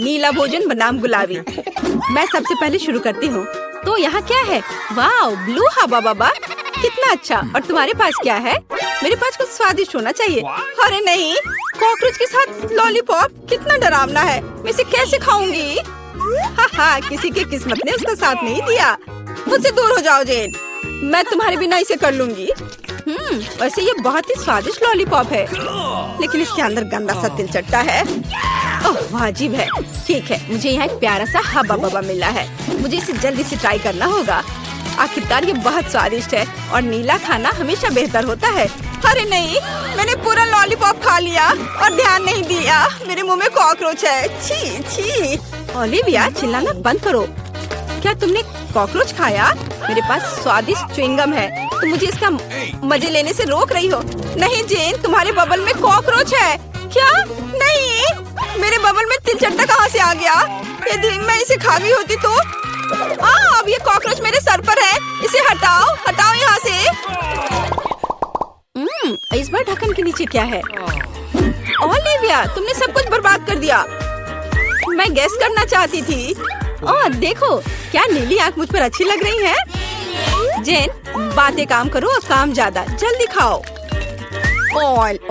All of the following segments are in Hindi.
नीला भोजन बनाम गुलाबी। मैं सबसे पहले शुरू करती हूँ। तो यहाँ क्या है? वाह, ब्लू हवा बाबा, कितना अच्छा। और तुम्हारे पास क्या है? मेरे पास कुछ स्वादिष्ट होना चाहिए। अरे नहीं, कॉकरोच के साथ लॉलीपॉप, कितना डरावना है। मैं इसे कैसे खाऊंगी? हाँ, किसी के किस्मत ने उसका साथ नहीं दिया। मुझसे दूर हो जाओ जेन, मैं तुम्हारे बिना इसे कर लूंगी। वैसे ये बहुत ही स्वादिष्ट लॉलीपॉप है, लेकिन इसके अंदर गंदा सा तिल चट्टा है। ओह, वाजिब है। ठीक है, मुझे यहाँ एक प्यारा सा हब्बा बब्बा मिला है। मुझे इसे जल्दी से ट्राई करना होगा। आखिरकार ये बहुत स्वादिष्ट है और नीला खाना हमेशा बेहतर होता है। अरे नहीं, मैंने पूरा लॉलीपॉप खा लिया और ध्यान नहीं दिया। मेरे मुंह में कॉकरोच है। छी छी। ओलिविया, चिल्लाना बंद करो। क्या तुमने कॉकरोच खाया? मेरे पास स्वादिष्ट च्युइंगम है, तुम मुझे इसका मजे लेने से रोक रही हो। नहीं जेन, तुम्हारे बबल में कॉकरोच है। क्या? नहीं, मेरे बबल में तिल चट्टा कहाँ से आ गया? यदि मैं इसे खा गई होती तो। अब ये कॉकरोच मेरे सर पर है। इसे हटाओ, हटाओ यहाँ से। इस बार ढक्कन के नीचे क्या है? ओलिविया, तुमने सब कुछ बर्बाद कर दिया। मैं गेस करना चाहती थी। ओह देखो, क्या नीली आंख मुझ पर अच्छी लग रही है। जेन, बातें काम करो और काम ज्यादा। जल्दी खाओ।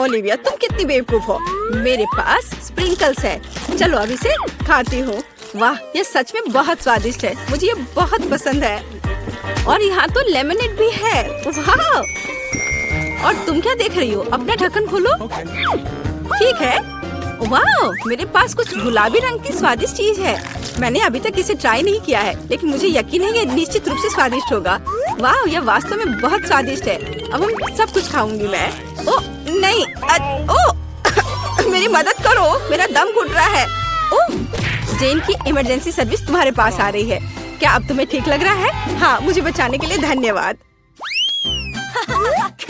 ओलिविया, तुम कितनी बेवकूफ हो। मेरे पास स्प्रिंकल्स है। चलो अब इसे खाती हूँ। वाह, ये सच में बहुत स्वादिष्ट है। मुझे ये बहुत पसंद है। और यहाँ तो लेमनेड भी है। वाह! और तुम क्या देख रही हो? अपना ढक्कन खोलो। ठीक है। वाह, मेरे पास कुछ गुलाबी रंग की स्वादिष्ट चीज है। मैंने अभी तक इसे ट्राई नहीं किया है, लेकिन मुझे यकीन है ये निश्चित रूप से स्वादिष्ट होगा। वाह, यह वास्तव में बहुत स्वादिष्ट है। अब हम सब कुछ खाऊंगी मैं। ओह नहीं, मेरी मदद करो, मेरा दम घुट रहा है। ओह, जेन की इमरजेंसी सर्विस तुम्हारे पास आ रही है। क्या अब तुम्हें ठीक लग रहा है? हाँ, मुझे बचाने के लिए धन्यवाद।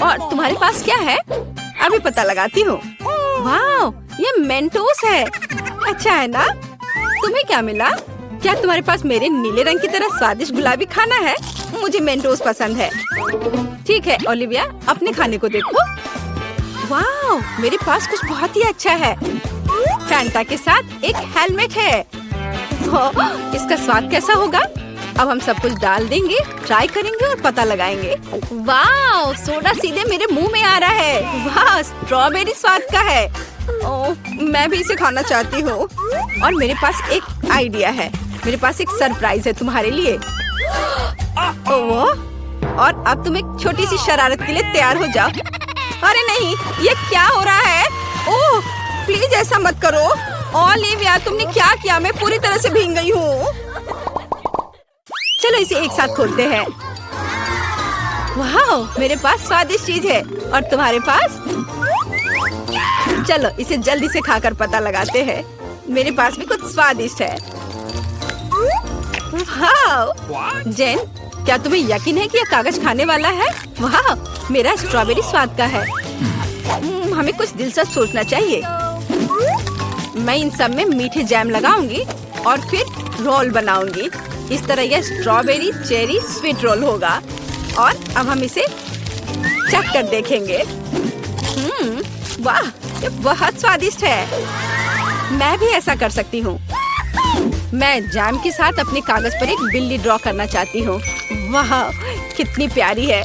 और तुम्हारे पास क्या है? अभी पता लगाती हूँ। वाह, ये मेंटोस है। अच्छा है ना? तुम्हें क्या मिला? क्या तुम्हारे पास मेरे नीले रंग की तरह स्वादिष्ट गुलाबी खाना है? मुझे मेंटोस पसंद है। ठीक है ओलिविया, अपने खाने को देखो। वाह, मेरे पास कुछ बहुत ही अच्छा है। फैंटा के साथ एक हेलमेट है। इसका स्वाद कैसा होगा? अब हम सब कुछ डाल देंगे, ट्राई करेंगे और पता लगाएंगे। वाह, सोडा सीधे मेरे मुंह में आ रहा है। वाह, स्ट्रॉबेरी स्वाद का है। ओह, मैं भी इसे खाना चाहती हूँ। और मेरे पास एक आइडिया है। मेरे पास एक सरप्राइज है तुम्हारे लिए। ओह, और अब तुम एक छोटी सी शरारत के लिए तैयार हो जाओ। अरे नहीं, ये क्या हो रहा है? ओह, प्लीज ऐसा मत करो। ओलिविया, तुमने क्या किया? मैं पूरी तरह से भीग गई हूँ। चलो इसे एक साथ खोलते हैं। वाह, मेरे पास स्वादिष्ट चीज है और तुम्हारे पास? चलो इसे जल्दी से खाकर पता लगाते हैं। मेरे पास भी कुछ स्वादिष्ट है। वाह! जेन, क्या तुम्हें यकीन है कि यह कागज खाने वाला है? वाह, मेरा स्ट्रॉबेरी स्वाद का है। हमें कुछ दिलचस्प सोचना चाहिए। मैं इन सब में मीठे जैम लगाऊंगी और फिर रोल बनाऊंगी। इस तरह यह स्ट्रॉबेरी चेरी स्वीट रोल होगा। और अब हम इसे चख कर देखेंगे। वाह, ये बहुत स्वादिष्ट है। मैं भी ऐसा कर सकती हूँ। मैं जैम के साथ अपने कागज पर एक बिल्ली ड्रॉ करना चाहती हूँ। वाह, कितनी प्यारी है।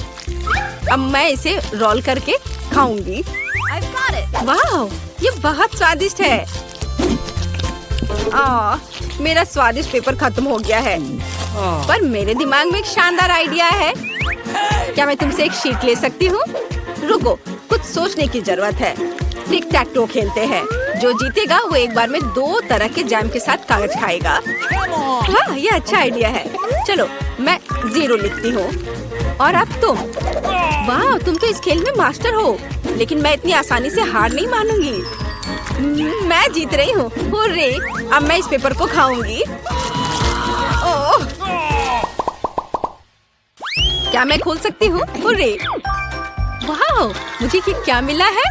अब मैं इसे रोल करके खाऊंगी। वाह, ये बहुत स्वादिष्ट है। मेरा स्वादिष्ट पेपर खत्म हो गया है। पर मेरे दिमाग में एक शानदार आइडिया है। क्या मैं तुमसे एक शीट ले सकती हूँ? रुको, कुछ सोचने की जरूरत है। टिक टैक टो खेलते हैं। जो जीतेगा वो एक बार में 2 तरह के जैम के साथ कागज खाएगा। वाह, ये अच्छा आइडिया है। चलो मैं 0 लिखती हूँ। और अब तुम? वाह, तुम तो इस खेल में मास्टर हो। लेकिन मैं इतनी आसानी से हार नहीं मानूंगी। मैं जीत रही हूँ। हुर्रे! अब मैं इस पेपर को खाऊंगी। ओह! क्या मैं खोल सकती हूँ? हुर्रे! वाह, मुझे ये क्या मिला है?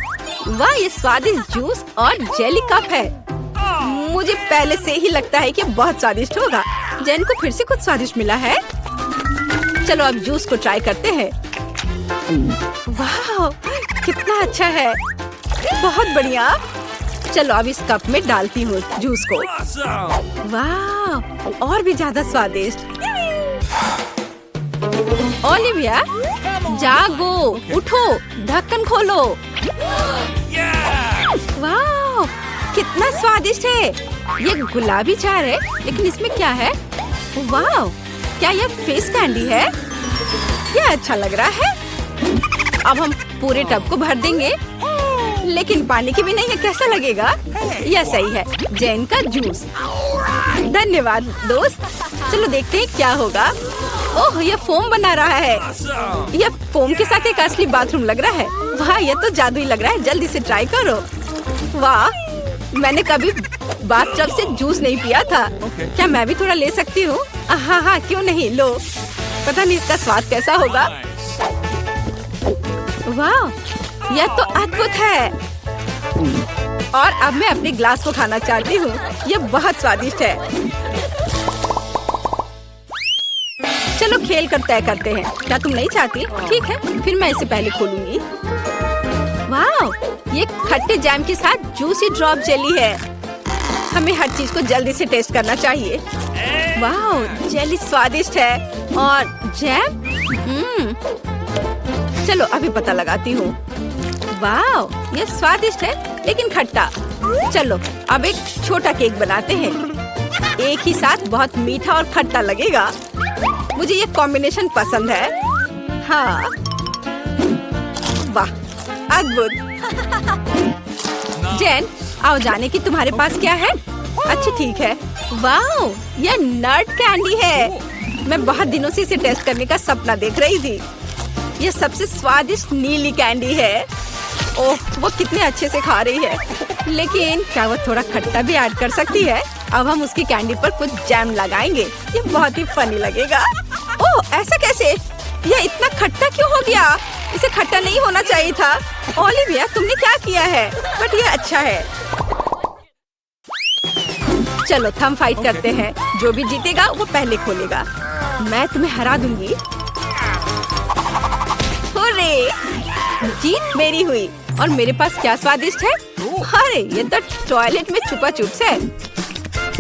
वाह, ये स्वादिष्ट जूस और जेली कप है। मुझे पहले से ही लगता है कि बहुत स्वादिष्ट होगा। जेन को फिर से कुछ स्वादिष्ट मिला है। चलो अब जूस को ट्राई करते हैं। वाह, कितना अच्छा है। बहुत बढ़िया। चलो अब इस कप में डालती हूँ जूस को। वाह, और भी ज्यादा स्वादिष्ट। ओलिविया, जागो, उठो, ढक्कन खोलो। वाह, कितना स्वादिष्ट है। ये गुलाबी चार है, लेकिन इसमें क्या है? वाह, क्या ये फिश कैंडी है? ये अच्छा लग रहा है। अब हम पूरे टब को भर देंगे, लेकिन पानी की भी नहीं है। कैसा लगेगा? यह सही है, जैन का जूस। धन्यवाद दोस्त। चलो देखते हैं क्या होगा। ओह, यह फोम बना रहा है। यह फोम के साथ एक असली बाथरूम लग रहा है। वाह, यह तो जादुई लग रहा है। जल्दी से ट्राई करो। वाह, मैंने कभी बाथटब से जूस नहीं पिया था। क्या मैं भी थोड़ा ले सकती हूँ? हाँ हाँ, क्यों नहीं, लो। पता नहीं इसका स्वाद कैसा होगा। वाह, यह तो अद्भुत है। और अब मैं अपने ग्लास को खाना चाहती हूँ। यह बहुत स्वादिष्ट है। चलो खेल कर तय करते हैं। क्या तुम नहीं चाहती? ठीक है, फिर मैं इसे पहले खोलूंगी। वाह, ये खट्टे जैम के साथ जूसी ड्रॉप जेली है। हमें हर चीज को जल्दी से टेस्ट करना चाहिए। वाह, जेली स्वादिष्ट है और जैम चलो अभी पता लगाती हूँ। वाह, ये स्वादिष्ट है लेकिन खट्टा। चलो अब एक छोटा केक बनाते हैं। एक ही साथ बहुत मीठा और खट्टा लगेगा। मुझे ये कॉम्बिनेशन पसंद है। हाँ, वाह, अद्भुत। जैन, आओ जाने की तुम्हारे पास क्या है? अच्छा ठीक है। वाह, यह नट कैंडी है। मैं बहुत दिनों से इसे टेस्ट करने का सपना देख रही थी। यह सबसे स्वादिष्ट नीली कैंडी है। ओह, वो कितने अच्छे से खा रही है। लेकिन क्या वो थोड़ा खट्टा भी ऐड कर सकती है? अब हम उसकी कैंडी पर कुछ जैम लगाएंगे। ये बहुत ही फनी लगेगा। ओह, ऐसा कैसे? यह इतना खट्टा क्यों हो गया? इसे खट्टा नहीं होना चाहिए था। ओलिविया, तुमने क्या किया है? बट ये अच्छा है। चलो थम फाइट करते हैं। जो भी जीतेगा वो पहले खोलेगा। मैं तुम्हें हरा दूंगी। हुर्रे! जीत मेरी हुई। और मेरे पास क्या स्वादिष्ट है? अरे, ये तो टॉयलेट में छुपा चुप्स है।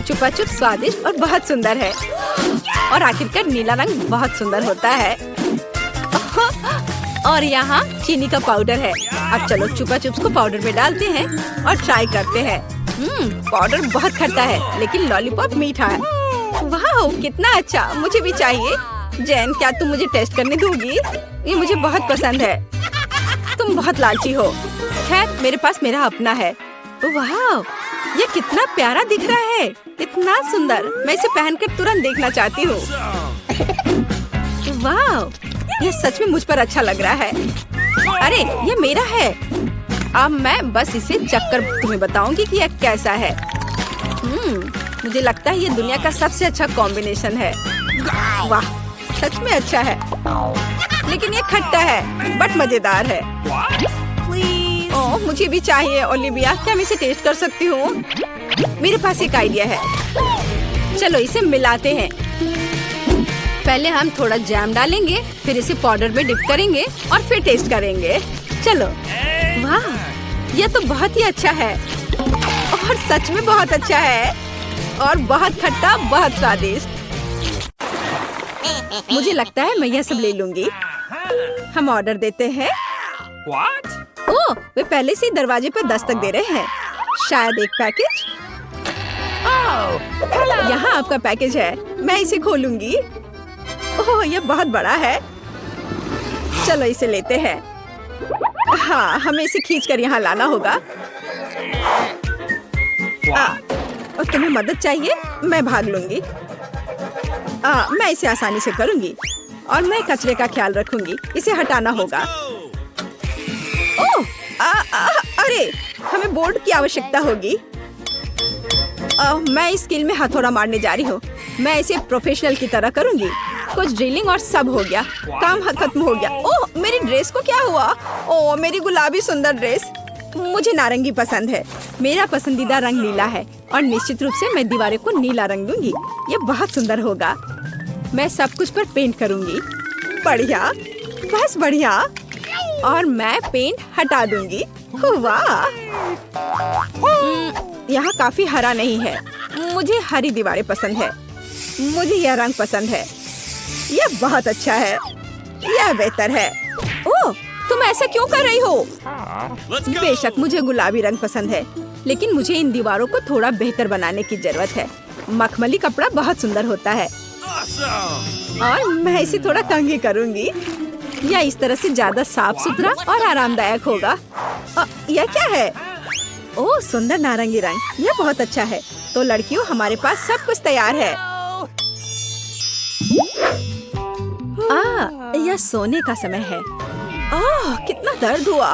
छुपा चुप स्वादिष्ट और बहुत सुंदर है। और आखिरकार नीला रंग बहुत सुंदर होता है। और यहाँ चीनी का पाउडर है। अब चलो छुपा चुप्स को पाउडर में डालते हैं और ट्राई करते हैं। पाउडर बहुत खट्टा है लेकिन लॉलीपॉप मीठा है। वाह, कितना अच्छा, मुझे भी चाहिए। जैन, क्या तुम मुझे टेस्ट करने दोगी? ये मुझे बहुत पसंद है। तुम बहुत लालची हो। खैर, मेरे पास मेरा अपना है। वाह, ये कितना प्यारा दिख रहा है। इतना सुंदर। मैं इसे पहनकर तुरंत देखना चाहती हूँ। वाह, ये सच में मुझ पर अच्छा लग रहा है। अरे, ये मेरा है। अब मैं बस इसे चखकर तुम्हें बताऊंगी कि यह कैसा है। मुझे लगता है ये दुनिया का सबसे अच्छा कॉम्बिनेशन है। वाह, सच में अच्छा है। लेकिन ये खट्टा है बट मजेदार है। ओह, मुझे भी चाहिए। ओलिविया, क्या मैं इसे टेस्ट कर सकती हूँ? मेरे पास एक आइडिया है। चलो इसे मिलाते हैं। पहले हम थोड़ा जैम डालेंगे, फिर इसे पाउडर में डिप करेंगे और फिर टेस्ट करेंगे। चलो। वाह, यह तो बहुत ही अच्छा है और सच में बहुत अच्छा है और बहुत खट्टा, बहुत स्वादिष्ट। मुझे लगता है मैं यह सब ले लूंगी। हम ऑर्डर देते हैं। What? ओह, वे पहले से ही दरवाजे पर दस्तक दे रहे हैं। शायद एक पैकेज। यहाँ आपका पैकेज है। मैं इसे खोलूंगी। ओह, यह बहुत बड़ा है। चलो इसे लेते हैं। हाँ, हमें इसे खींचकर यहाँ लाना होगा। और तुम्हें मदद चाहिए? मैं भाग लूंगी। मैं इसे आसानी से करूंगी और मैं कचरे का ख्याल रखूंगी। इसे हटाना होगा। ओह, अरे, हमें बोर्ड की आवश्यकता होगी। मैं इस स्किल में हथौड़ा मारने जा रही हूँ। मैं इसे प्रोफेशनल की तरह करूंगी। कुछ ड्रिलिंग और सब हो गया। काम खत्म हो गया। ओह, मेरी ड्रेस को क्या हुआ? ओह, मेरी गुलाबी सुंदर ड्रेस। मुझे नारंगी पसंद है। मेरा पसंदीदा रंग नीला है और निश्चित रूप से मैं दीवारों को नीला रंग दूंगी। ये बहुत सुंदर होगा। मैं सब कुछ पर पेंट करूंगी। बढ़िया, बस बढ़िया। और मैं पेंट हटा दूंगी। वाह, यहाँ काफी हरा नहीं है। मुझे हरी दीवारें पसंद है। मुझे यह रंग पसंद है। यह बहुत अच्छा है। यह बेहतर है। ओह, तुम ऐसा क्यों कर रही हो? बेशक मुझे गुलाबी रंग पसंद है, लेकिन मुझे इन दीवारों को थोड़ा बेहतर बनाने की जरूरत है। मखमली कपड़ा बहुत सुंदर होता है और मैं इसे थोड़ा कंघी करूंगी। यह इस तरह से ज्यादा साफ सुथरा और आरामदायक होगा। यह क्या है? ओह, सुंदर नारंगी रंग। यह बहुत अच्छा है। तो लड़कियों, हमारे पास सब कुछ तैयार है। यह सोने का समय है। कितना दर्द हुआ।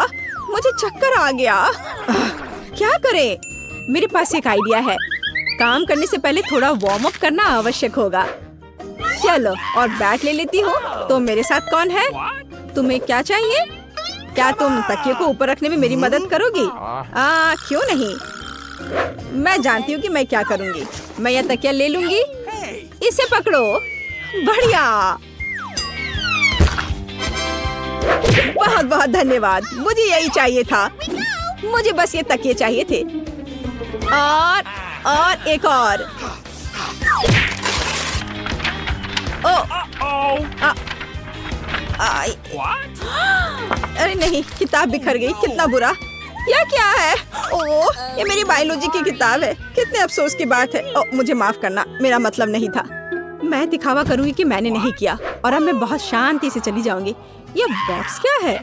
मुझे चक्कर आ गया। क्या करें? मेरे पास एक आइडिया है। काम करने से पहले थोड़ा वार्म अप करना आवश्यक होगा। चलो, और बैट ले लेती हूँ। तो मेरे साथ कौन है? तुम्हें क्या चाहिए? क्या तुम तकिए को ऊपर रखने में मेरी मदद करोगी? क्यों नहीं? मैं जानती हूँ कि मैं क्या करूँगी। मैं यह तकिया ले लूंगी। इसे पकड़ो। बढ़िया। बहुत बहुत धन्यवाद। मुझे यही चाहिए था। मुझे बस ये तकिए चाहिए थे। और एक और। अरे नहीं, किताब बिखर गई। कितना बुरा। यह क्या है? ओह, ये मेरी बायोलॉजी की किताब है। कितने अफसोस की बात है। मुझे माफ करना, मेरा मतलब नहीं था। मैं दिखावा करूंगी कि मैंने नहीं किया और अब मैं बहुत शांति से चली जाऊंगी। यह बॉक्स क्या है?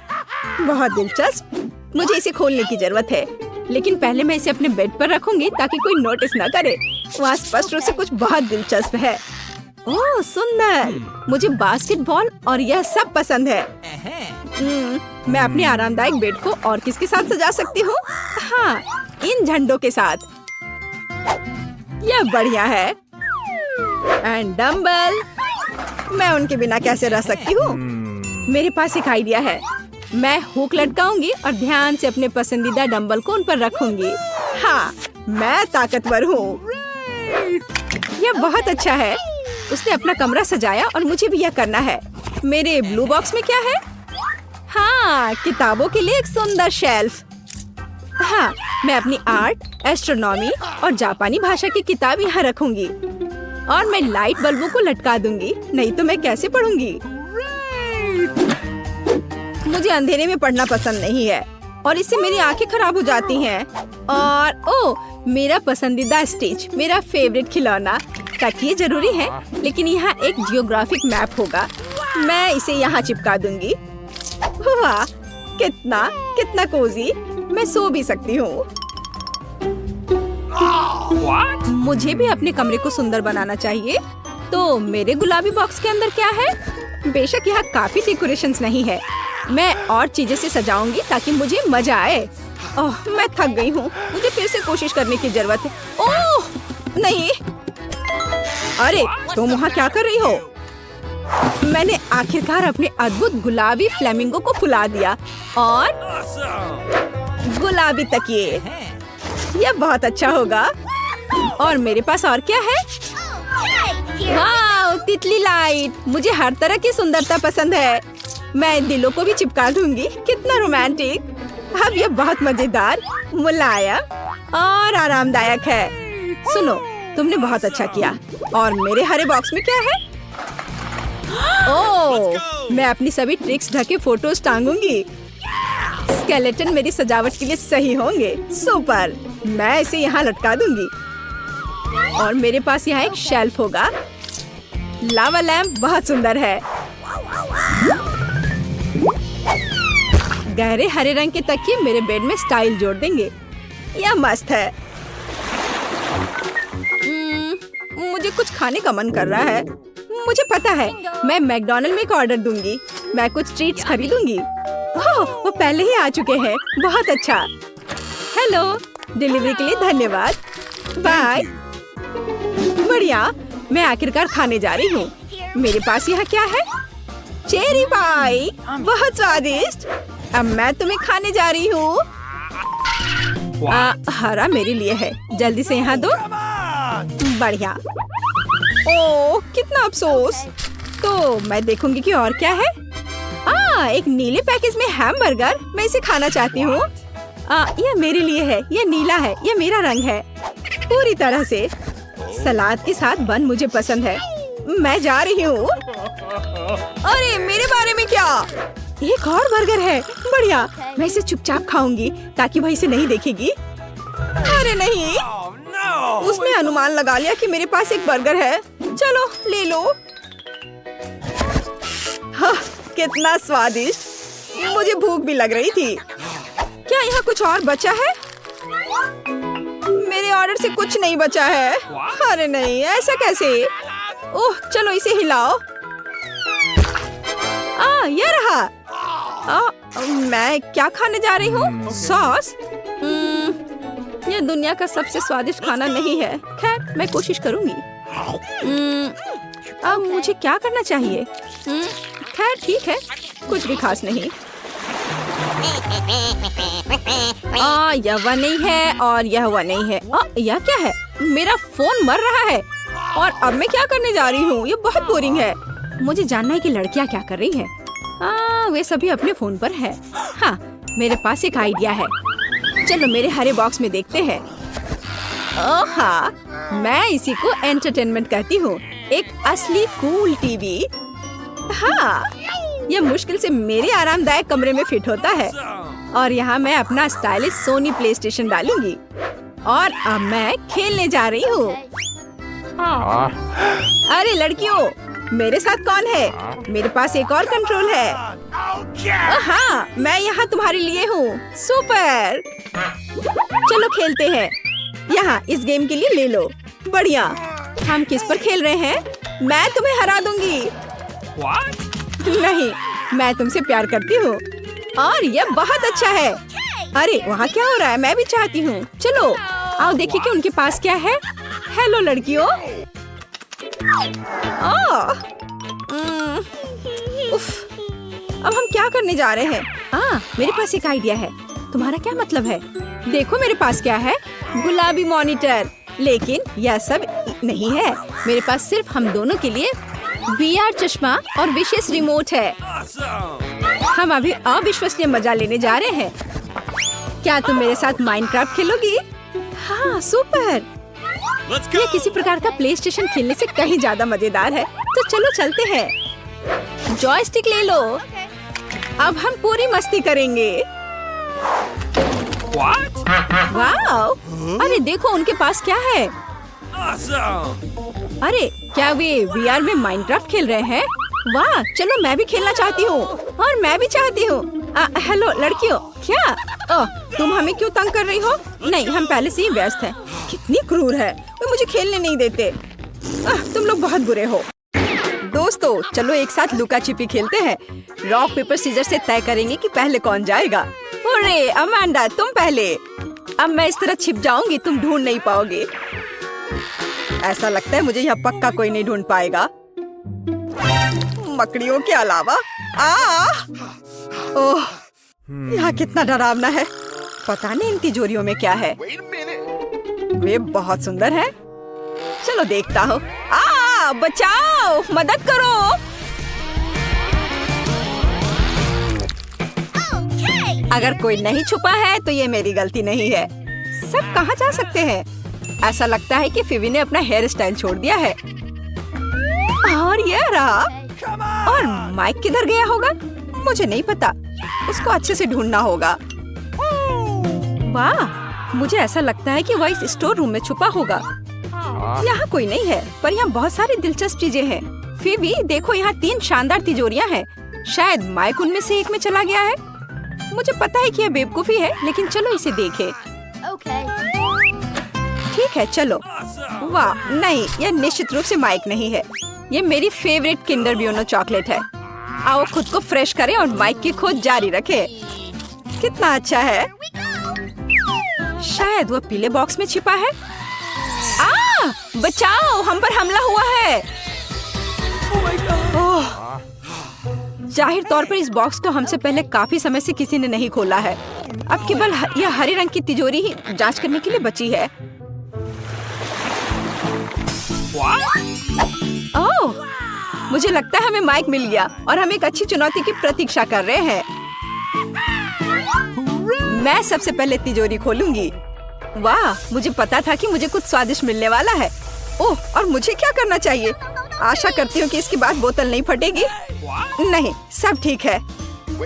बहुत दिलचस्प। मुझे इसे खोलने की जरूरत है, लेकिन पहले मैं इसे अपने बेड पर रखूंगी ताकि कोई नोटिस न करे। वहाँ स्पष्ट रूप से कुछ बहुत दिलचस्प है। ओह, सुंदर। मुझे बास्केटबॉल और यह सब पसंद है। मैं अपने आरामदायक बेड को और किसके साथ सजा सकती हूँ? हाँ, इन झंडों के साथ। यह बढ़िया है। And dumbbell. मैं उनके बिना कैसे रह सकती हूँ? मेरे पास एक आइडिया है। मैं हुक लटकाऊंगी और ध्यान से अपने पसंदीदा डंबल को उन पर रखूंगी। हाँ, मैं ताकतवर हूँ। यह बहुत अच्छा है। उसने अपना कमरा सजाया और मुझे भी यह करना है। मेरे ब्लू बॉक्स में क्या है? हाँ, किताबों के लिए एक सुंदर शेल्फ। हाँ, मैं अपनी आर्ट, एस्ट्रोनॉमी और जापानी भाषा की किताब यहाँ रखूंगी और मैं लाइट बल्बों को लटका दूंगी, नहीं तो मैं कैसे पढ़ूंगी? मुझे अंधेरे में पढ़ना पसंद नहीं है और इससे मेरी आंखें खराब हो जाती हैं। और ओह, मेरा पसंदीदा स्टिच, मेरा फेवरेट खिलौना। तकिए जरूरी है, लेकिन यहाँ एक जियोग्राफिक मैप होगा। मैं इसे यहाँ चिपका दूंगी। वाह, कितना कितना कोजी। मैं सो भी सकती हूँ। मुझे भी अपने कमरे को सुंदर बनाना चाहिए। तो मेरे गुलाबी बॉक्स के अंदर क्या है? बेशक यहाँ काफी डेकोरेशंस नहीं है। मैं और चीजें से सजाऊंगी ताकि मुझे मजा आए। ओह, मैं थक गई हूँ। मुझे फिर से कोशिश करने की जरूरत है। ओह नहीं। अरे, तुम वहाँ क्या कर रही हो? मैंने आखिरकार अपने अद्भुत गुलाबी फ्लेमिंगो को फुला दिया और गुलाबी तकिए। यह बहुत अच्छा होगा। और मेरे पास और क्या है? वाह, तितली लाइट। मुझे हर तरह की सुंदरता पसंद है। मैं दिलों को भी चिपका दूंगी। कितना रोमांटिक। अब यह बहुत मजेदार, मुलायम और आरामदायक है। सुनो, तुमने बहुत अच्छा किया। और मेरे हरे बॉक्स में क्या है? ओह, मैं अपनी सभी ट्रिक्स ढके फोटोज टांगूंगी। स्केलेटन मेरी सजावट के लिए सही होंगे। सुपर। मैं इसे यहाँ लटका दूंगी और मेरे पास यहाँ एक शेल्फ होगा। लावा लैंप बहुत सुंदर है। गहरे हरे रंग के तकिए मेरे बेड में स्टाइल जोड़ देंगे। यह मस्त है। मुझे कुछ खाने का मन कर रहा है। मुझे पता है, मैं मैकडॉनल्ड में एक ऑर्डर दूंगी। मैं कुछ ट्रीट्स खरीदूंगी। ओह, वो पहले ही आ चुके हैं। बहुत अच्छा। हेलो, डिलीवरी के लिए धन्यवाद। बाय। बढ़िया, मैं आखिरकार खाने जा रही हूँ। मेरे पास यहाँ क्या है? चेरी पाई। बहुत स्वादिष्ट। अब मैं तुम्हें खाने जा रही हूँ। हरा मेरे लिए है। जल्दी से यहाँ दो। बढ़िया। ओह, कितना अफसोस। तो मैं देखूंगी कि और क्या है। एक नीले पैकेज में हैमबर्गर। मैं इसे खाना चाहती हूँ। ये मेरे लिए है, ये नीला है, ये मेरा रंग है पूरी तरह से। सलाद के साथ बन मुझे पसंद है। मैं जा रही हूँ। अरे मेरे बारे में क्या? एक और बर्गर है, बढ़िया। मैं इसे चुपचाप खाऊंगी ताकि वह इसे नहीं देखेगी। अरे नहीं, उसने अनुमान लगा लिया कि मेरे पास एक बर्गर है। चलो ले लो। हाँ, कितना स्वादिष्ट। मुझे भूख भी लग रही थी। क्या यहाँ कुछ और बचा है? मेरे ऑर्डर से कुछ नहीं बचा है। अरे नहीं, ऐसा कैसे? ओह, चलो इसे हिलाओ। ये रहा। मैं क्या खाने जा रही हूँ? सॉस? यह दुनिया का सबसे स्वादिष्ट खाना नहीं है। खैर, मैं कोशिश करूंगी। अब मुझे क्या करना चाहिए? खैर ठीक है, कुछ भी खास नहीं। यह वह नहीं है और यह वह नहीं है। यह क्या है? मेरा फोन मर रहा है और अब मैं क्या करने जा रही हूँ? ये बहुत बोरिंग है। मुझे जानना है कि लड़कियाँ क्या कर रही हैं। वे सभी अपने फोन पर है। हाँ, मेरे पास एक आइडिया है। चलो मेरे हरे बॉक्स में देखते हैं। हाँ, मैं इसी को एंटरटेनमेंट कहती हूँ। एक असली कूल टीवी। हाँ, यह मुश्किल से मेरे आरामदायक कमरे में फिट होता है। और यहाँ मैं अपना स्टाइलिश सोनी प्ले स्टेशन डालूंगी और अब मैं खेलने जा रही हूँ। अरे लड़कियों, मेरे साथ कौन है? मेरे पास एक और कंट्रोल है। हाँ, मैं यहाँ तुम्हारे लिए हूँ। सुपर, चलो खेलते हैं। यहाँ इस गेम के लिए ले लो। बढ़िया। हम किस पर खेल रहे हैं? मैं तुम्हें हरा दूंगी। नहीं, मैं तुमसे प्यार करती हूँ और यह बहुत अच्छा है। अरे वहाँ क्या हो रहा है? मैं भी चाहती हूँ। चलो आओ देखिए कि उनके पास क्या है। हेलो लड़कियों। उफ, अब हम क्या करने जा रहे हैं? मेरे पास एक आइडिया है। तुम्हारा क्या मतलब है? देखो मेरे पास क्या है। गुलाबी मॉनिटर। लेकिन यह सब नहीं है। मेरे पास सिर्फ हम दोनों के लिए VR चश्मा और विशेष रिमोट है। हम अभी अविश्वसनीय मजा लेने जा रहे हैं। क्या तुम मेरे साथ माइनक्राफ्ट खेलोगी? हाँ, सुपर। ये किसी प्रकार का प्ले स्टेशन खेलने से कहीं ज्यादा मजेदार है। तो चलो चलते हैं। जॉयस्टिक ले लो। अब हम पूरी मस्ती करेंगे। वाओ! अरे देखो उनके पास क्या है। अरे क्या वे VR में माइनक्राफ्ट खेल रहे हैं? वाह, चलो मैं भी खेलना चाहती हूँ। और मैं भी चाहती हूँ। हेलो लड़कियों, क्या? तुम हमें क्यों तंग कर रही हो? नहीं, हम पहले से ही व्यस्त हैं। कितनी क्रूर है, वे मुझे खेलने नहीं देते। तुम लोग बहुत बुरे हो। दोस्तों, चलो एक साथ लुका छिपी खेलते हैं। रॉक पेपर सीजर से तय करेंगे कि पहले कौन जाएगा। अरे अमांडा, तुम पहले। अब मैं इस तरह छिप जाऊंगी, तुम ढूंढ नहीं पाओगे। ऐसा लगता है मुझे यहाँ पक्का कोई नहीं ढूंढ पाएगा, मकड़ियों के अलावा। ओह, यहाँ कितना डरावना है। पता नहीं इन तिजोरियों में क्या है। वे बहुत सुंदर है। चलो देखता हूँ। बचाओ, मदद करो। अगर कोई नहीं छुपा है तो ये मेरी गलती नहीं है। सब कहाँ जा सकते हैं? ऐसा लगता है कि फिवी ने अपना हेयर स्टाइल छोड़ दिया है। और ये रहा। और माइक किधर गया होगा? मुझे नहीं पता। उसको अच्छे से ढूंढना होगा। वाह, मुझे ऐसा लगता है कि वह इस स्टोर रूम में छुपा होगा। यहाँ कोई नहीं है, पर यहाँ बहुत सारी दिलचस्प चीजें हैं। फिवी देखो, यहाँ 3 शानदार तिजोरियाँ हैं। शायद माइक उनमें से एक में चला गया है। मुझे पता है कि यह बेवकूफी है, लेकिन चलो इसे देखें। ठीक है, चलो। वाह, नहीं, यह निश्चित रूप से माइक नहीं है। ये मेरी फेवरेट किंडर ब्यूनो चॉकलेट है। आओ खुद को फ्रेश करें और माइक की खोज जारी रखें। कितना अच्छा है। शायद वो पीले बॉक्स में छिपा है। बचाओ, हम पर हमला हुआ है। जाहिर तौर पर इस बॉक्स को हमसे पहले काफी समय से किसी ने नहीं खोला है। अब केवल यह हरे रंग की तिजोरी ही जांच करने के लिए बची है। ओह, मुझे लगता है हमें माइक मिल गया और हम एक अच्छी चुनौती की प्रतीक्षा कर रहे हैं। मैं सबसे पहले तिजोरी खोलूंगी। वाह, मुझे पता था कि मुझे कुछ स्वादिष्ट मिलने वाला है। ओह, और मुझे क्या करना चाहिए? आशा करती हूँ कि इसके बाद बोतल नहीं फटेगी। नहीं, सब ठीक है।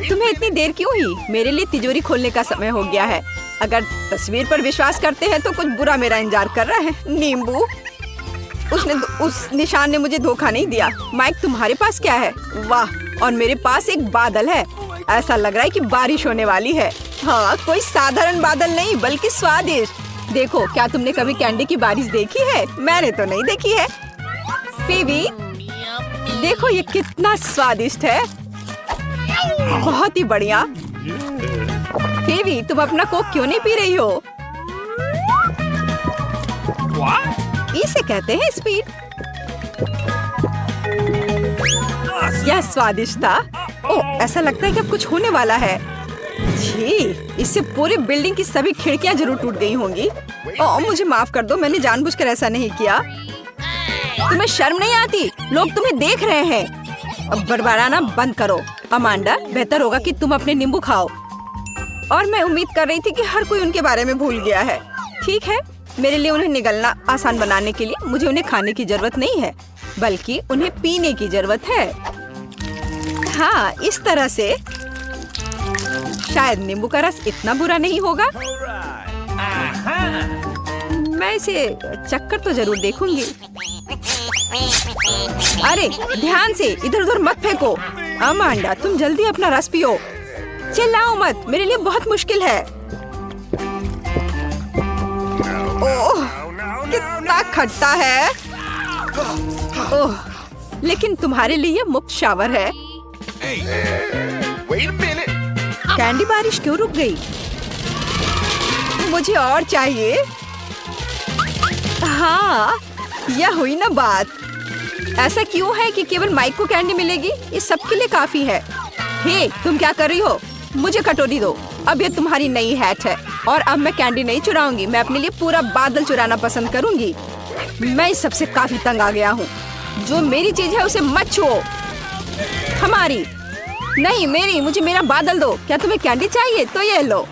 तुम्हें इतनी देर क्यों हुई? मेरे लिए तिजोरी खोलने का समय हो गया है। अगर तस्वीर पर विश्वास करते हैं तो कुछ बुरा मेरा इंतजार कर रहा है। नींबू, उस निशान ने मुझे धोखा नहीं दिया। माइक, तुम्हारे पास क्या है? वाह, और मेरे पास एक बादल है। ऐसा लग रहा है कि बारिश होने वाली है। हाँ, कोई साधारण बादल नहीं बल्कि स्वादिष्ट। देखो, क्या तुमने कभी कैंडी की बारिश देखी है? मैंने तो नहीं देखी है। फीवी, देखो ये कितना स्वादिष्ट है। बहुत ही बढ़िया। फीवी, तुम अपना कोक क्यों नहीं पी रही हो? इसे कहते हैं स्पीड। यह स्वादिष्ट था। ओह, ऐसा लगता है कि अब कुछ होने वाला है। छी, इससे पूरी बिल्डिंग की सभी खिड़कियां जरूर टूट गई होंगी। ओह, मुझे माफ कर दो, मैंने जानबूझकर ऐसा नहीं किया। तुम्हें शर्म नहीं आती? लोग तुम्हें देख रहे हैं। अब बड़बड़ाना बंद करो। अमांडा, बेहतर होगा कि तुम अपने नींबू खाओ। और मैं उम्मीद कर रही थी कि हर कोई उनके बारे में भूल गया है। ठीक है, मेरे लिए उन्हें निगलना आसान बनाने के लिए मुझे उन्हें खाने की जरूरत नहीं है, बल्कि उन्हें पीने की जरूरत है। हाँ, इस तरह से शायद नींबू का रस इतना बुरा नहीं होगा। मैं इसे चक्कर तो जरूर देखूंगी। अरे ध्यान से, इधर उधर मत फेंको। अमांडा, तुम जल्दी अपना रस पियो। चिल्लाओ मत, मेरे लिए बहुत मुश्किल है। ओह, कितना खट्टा है। ओह, लेकिन तुम्हारे लिए मुफ्त शावर है। कैंडी बारिश क्यों रुक गई? मुझे और चाहिए। हाँ, यह हुई ना बात। ऐसा क्यों है कि केवल माइक को कैंडी मिलेगी? ये सबके लिए काफी है। हे, तुम क्या कर रही हो? मुझे कटोरी दो। अब ये तुम्हारी नई हैट है और अब मैं कैंडी नहीं चुराऊंगी। मैं अपने लिए पूरा बादल चुराना पसंद करूंगी। मैं इस सबसे काफी तंग आ गया हूँ। जो मेरी चीज है उसे मत छुओ। हमारी नहीं, मेरी। मुझे मेरा बादल दो। क्या तुम्हें कैंडी चाहिए? तो ये लो।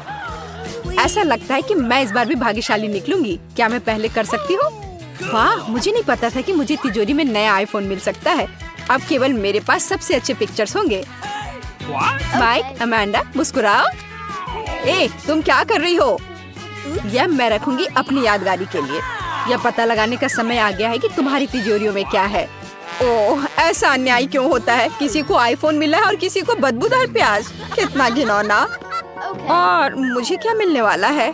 ऐसा लगता है कि मैं इस बार भी भाग्यशाली निकलूंगी। क्या मैं पहले कर सकती हूँ? वाह, मुझे नहीं पता था कि मुझे तिजोरी में नया आईफोन मिल सकता है। अब केवल मेरे पास सबसे अच्छे पिक्चर्स होंगे। Mic, Amanda, मुस्कुराओ। ए, तुम क्या कर रही हो? यह मैं रखूंगी अपनी यादगारी के लिए। यह पता लगाने का समय आ गया है कि तुम्हारी तिजोरियों में क्या है। ओह, ऐसा अन्याय क्यों होता है? किसी को आईफोन मिला है और किसी को बदबूदार प्याज। कितना घिनौना। और मुझे क्या मिलने वाला है?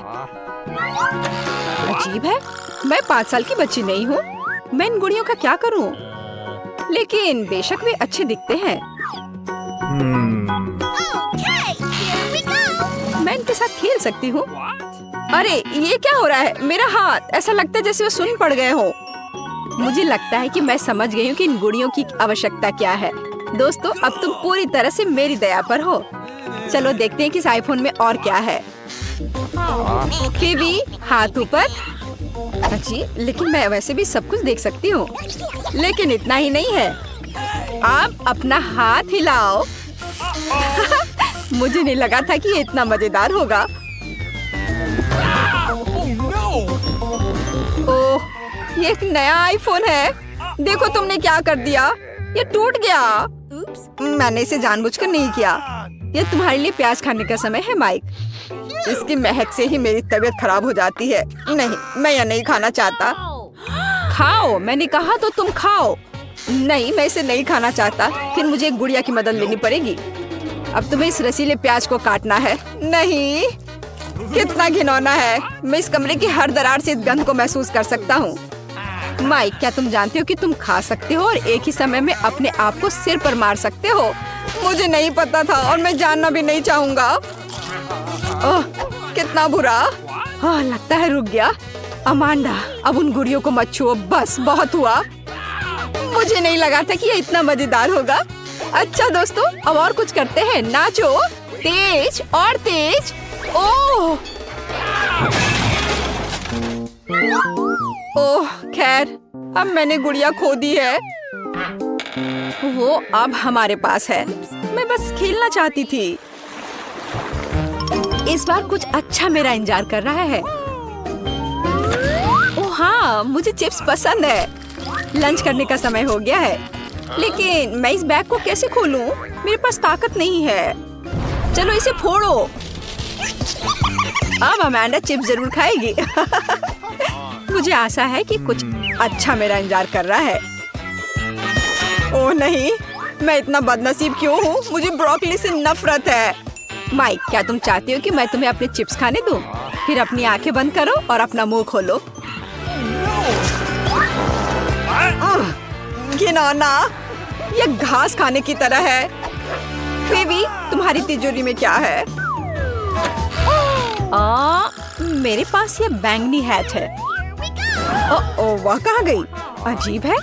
अजीब है, मैं 5 साल की बच्ची नहीं हूँ। मैं इन गुड़ियों का क्या करूँ? लेकिन बेशक वे अच्छे दिखते हैं। मैं इनके साथ खेल सकती हूँ। अरे, ये क्या हो रहा है? मेरा हाथ, ऐसा लगता है जैसे वो सुन्न पड़ गए हो। मुझे लगता है कि मैं समझ गई हूँ कि इन गुड़ियों की आवश्यकता क्या है। दोस्तों, अब तुम पूरी तरह से मेरी दया पर हो। चलो देखते हैं कि इस आईफोन में और क्या है। फीवी, हाथ ऊपर। जी, लेकिन मैं वैसे भी सब कुछ देख सकती हूँ। लेकिन इतना ही नहीं है। आप अपना हाथ हिलाओ। मुझे नहीं लगा था कि ये इतना मजेदार होगा। ओह, ये एक नया आईफोन है। देखो तुमने क्या कर दिया। ये टूट गया। मैंने इसे जानबूझकर नहीं किया। ये तुम्हारे लिए प्याज खाने का समय है माइक। इसकी महक से ही मेरी तबीयत खराब हो जाती है। नहीं, मैं यह नहीं खाना चाहता। खाओ, मैंने कहा तो तुम खाओ। नहीं, मैं इसे नहीं खाना चाहता। फिर मुझे एक गुड़िया की मदद लेनी पड़ेगी। अब तुम्हें इस रसीले प्याज को काटना है। नहीं, कितना घिनौना है। मैं इस कमरे की हर दरार से इस गंध को महसूस कर सकता हूँ। माइक, क्या तुम जानते हो कि तुम खा सकते हो और एक ही समय में अपने आप को सिर पर मार सकते हो? मुझे नहीं पता था और मैं जानना भी नहीं चाहूँगा। ओह, कितना बुरा। हाँ, लगता है रुक गया। अमांडा, अब उन गुड़ियों को मत छुओ। बस, बहुत हुआ। मुझे नहीं लगा था कि ये इतना मजेदार होगा। अच्छा दोस्तों, अब और कुछ करते हैं। नाचो, तेज और तेज। ओह ओह, खैर, अब मैंने गुड़िया खो दी है। वो अब हमारे पास है। मैं बस खेलना चाहती थी। इस बार कुछ अच्छा मेरा इंतजार कर रहा है। ओह हाँ, मुझे चिप्स पसंद है। लंच करने का समय हो गया है, लेकिन मैं इस बैग को कैसे खोलूं? मेरे पास ताकत नहीं है। चलो इसे फोड़ो। अब अमांडा चिप्स जरूर खाएगी। मुझे आशा है कि कुछ अच्छा मेरा इंतजार कर रहा है। ओह नहीं, मैं इतना बदनसीब क्यों हूँ? मुझे ब्रोकली से नफरत है। माइक, क्या तुम चाहती हो कि मैं तुम्हें अपने चिप्स खाने दूं? फिर अपनी आंखें बंद करो और अपना मुंह खोलो। घिनौना, ये घास खाने की तरह है। फेबी, तुम्हारी तिजोरी में क्या है? मेरे पास ये बैंगनी हैट है। ओह, वह कहाँ गई? अजीब है।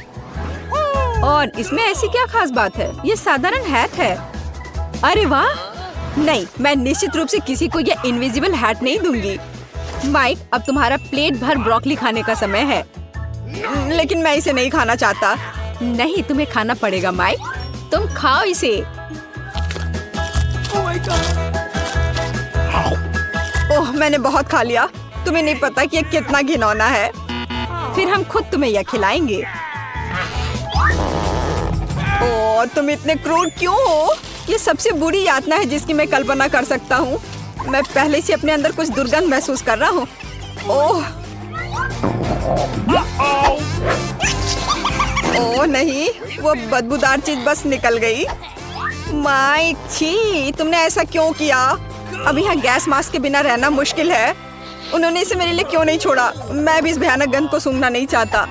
और इसमें ऐसी क्या खास बात है? ये साधारण हैट है। अरे वाह! नहीं, मैं निश्चित रूप से किसी को ये इनविजिबल हैट नहीं दूंगी। माइक, अब तुम्हारा प्लेट भर ब्रोकली खाने का समय है। लेकिन मैं इसे नहीं खाना चाहता। नहीं, तुम्हें खाना पड़ेगा माइक। तुम खाओ इसे। ओह, मैंने बहुत खा लिया। तुम्हें नहीं पता कि ये कितना घिनौना है। फिर हम खुद तुम्हें यह खिलाएंगे। ओह, तुम इतने क्रूर क्यों हो? ये सबसे बुरी यातना है जिसकी मैं कल्पना कर सकता हूँ। मैं पहले से अपने अंदर कुछ दुर्गंध महसूस कर रहा हूँ। ओह ओह नहीं, वो बदबूदार चीज बस निकल गई। माइक, छी, तुमने ऐसा क्यों किया? अब यहाँ गैस मास्क के बिना रहना मुश्किल है। उन्होंने इसे मेरे लिए क्यों नहीं छोड़ा? मैं भी इस भयानक गंध को सूंघना नहीं चाहता।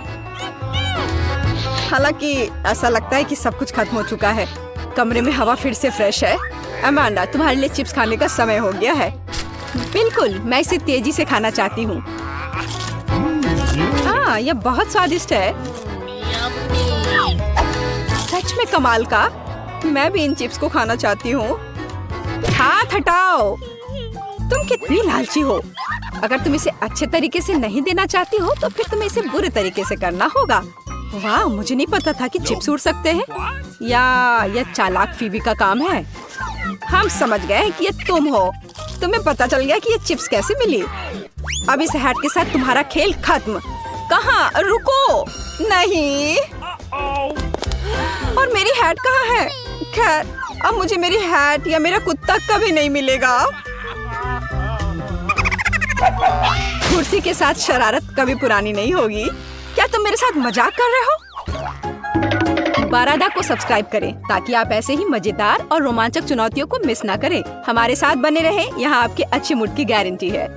हालांकि ऐसा लगता है कि सब कुछ खत्म हो चुका है। कमरे में हवा फिर से फ्रेश है। अमांडा, तुम्हारे लिए चिप्स खाने का समय हो गया है। बिल्कुल, मैं इसे तेजी से खाना चाहती हूँ। हाँ, यह बहुत स्वादिष्ट है। सच में कमाल का। मैं भी इन चिप्स को खाना चाहती हूँ। हाथ हटाओ। तुम कितनी लालची हो। अगर तुम इसे अच्छे तरीके से नहीं देना चाहती हो तो फिर तुम्हें इसे बुरे तरीके से करना होगा। वाह, मुझे नहीं पता था कि चिप्स उड़ सकते हैं। या यह चालाक फीबी का काम है। हम समझ गए कि ये तुम हो। तुम्हें पता चल गया कि ये चिप्स कैसे मिली। अब इस हैट के साथ तुम्हारा खेल खत्म। कहाँ? रुको। नहीं। और मेरी हैट कहाँ है? खैर, अब मुझे मेरी हैट या मेरा कुत्ता कभी नहीं मिलेगा। कुर्सी के साथ शरारत कभी पुरानी नहीं होगी। क्या तुम मेरे साथ मजाक कर रहे हो? बारादा को सब्सक्राइब करें ताकि आप ऐसे ही मजेदार और रोमांचक चुनौतियों को मिस ना करें। हमारे साथ बने रहें, यहाँ आपके अच्छे मूड की गारंटी है।